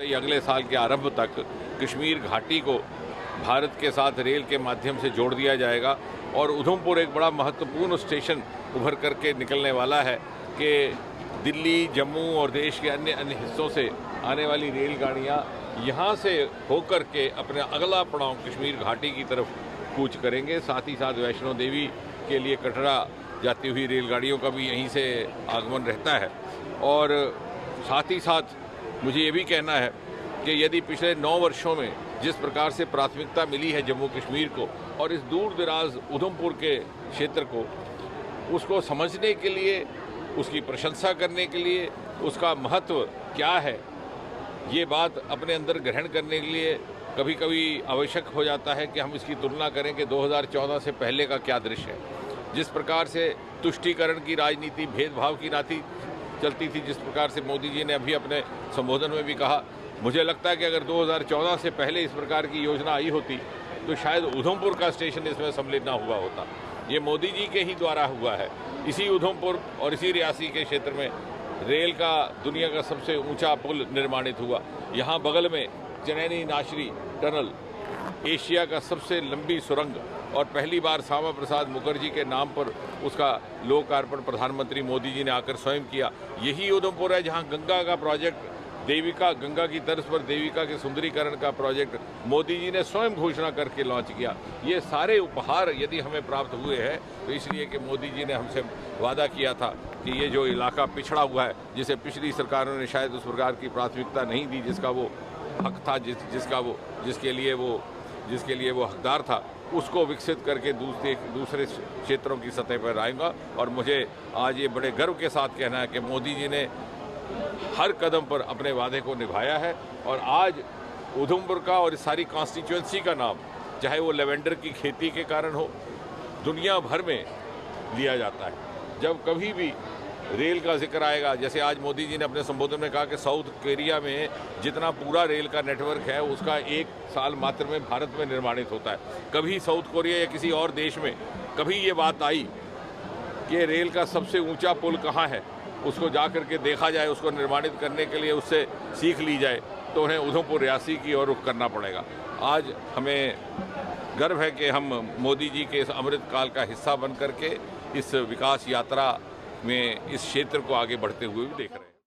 अगले साल के आरंभ तक कश्मीर घाटी को भारत के साथ रेल के माध्यम से जोड़ दिया जाएगा और उधमपुर एक बड़ा महत्वपूर्ण स्टेशन उभर करके निकलने वाला है कि दिल्ली, जम्मू और देश के अन्य हिस्सों से आने वाली रेलगाड़ियां यहां से होकर के अपना अगला पड़ाव कश्मीर घाटी की तरफ कूच करेंगे। साथ ही साथ वैष्णो देवी के लिए कटरा जाती हुई रेलगाड़ियों का भी यहीं से आगमन रहता है। और साथ ही साथ मुझे ये भी कहना है कि यदि पिछले 9 वर्षों में जिस प्रकार से प्राथमिकता मिली है जम्मू कश्मीर को और इस दूर दराज उधमपुर के क्षेत्र को, उसको समझने के लिए, उसकी प्रशंसा करने के लिए, उसका महत्व क्या है, ये बात अपने अंदर ग्रहण करने के लिए कभी कभी आवश्यक हो जाता है कि हम इसकी तुलना करें कि 2014 से पहले का क्या दृश्य है। जिस प्रकार से तुष्टीकरण की राजनीति, भेदभाव की राजनीति चलती थी, जिस प्रकार से मोदी जी ने अभी अपने संबोधन में भी कहा, मुझे लगता है कि अगर 2014 से पहले इस प्रकार की योजना आई होती तो शायद उधमपुर का स्टेशन इसमें सम्मिलित ना हुआ होता। ये मोदी जी के ही द्वारा हुआ है। इसी उधमपुर और इसी रियासी के क्षेत्र में रेल का दुनिया का सबसे ऊंचा पुल निर्माणित हुआ। यहाँ बगल में चनैनी नाशरी टनल, एशिया का सबसे लंबी सुरंग, और पहली बार श्यामा प्रसाद मुखर्जी के नाम पर उसका लोकार्पण प्रधानमंत्री मोदी जी ने आकर स्वयं किया। यही उधमपुर है जहाँ गंगा का प्रोजेक्ट, देविका, गंगा की तर्ज पर देविका के सुंदरीकरण का प्रोजेक्ट मोदी जी ने स्वयं घोषणा करके लॉन्च किया। ये सारे उपहार यदि हमें प्राप्त हुए हैं तो इसलिए कि मोदी जी ने हमसे वादा किया था कि ये जो इलाका पिछड़ा हुआ है, जिसे पिछली सरकारों ने शायद उस प्रकार की प्राथमिकता नहीं दी जिसका वो हक था, जिसके लिए वो हकदार था, उसको विकसित करके दूसरे क्षेत्रों की सतह पर आएगा। और मुझे आज ये बड़े गर्व के साथ कहना है कि मोदी जी ने हर कदम पर अपने वादे को निभाया है। और आज उधमपुर का और इस सारी कॉन्स्टिट्यूएंसी का नाम, चाहे वो लेवेंडर की खेती के कारण हो, दुनिया भर में लिया जाता है। जब कभी भी रेल का जिक्र आएगा, जैसे आज मोदी जी ने अपने संबोधन में कहा कि साउथ कोरिया में जितना पूरा रेल का नेटवर्क है उसका 1 साल मात्र में भारत में निर्माणित होता है। कभी साउथ कोरिया या किसी और देश में कभी ये बात आई कि रेल का सबसे ऊंचा पुल कहाँ है, उसको जा करके देखा जाए, उसको निर्माणित करने के लिए उससे सीख ली जाए, तो उन्हें उधमपुर रियासी की ओर रुख करना पड़ेगा। आज हमें गर्व है कि हम मोदी जी के इस अमृत काल का हिस्सा बन करके इस विकास यात्रा में इस क्षेत्र को आगे बढ़ते हुए भी देख रहे हैं।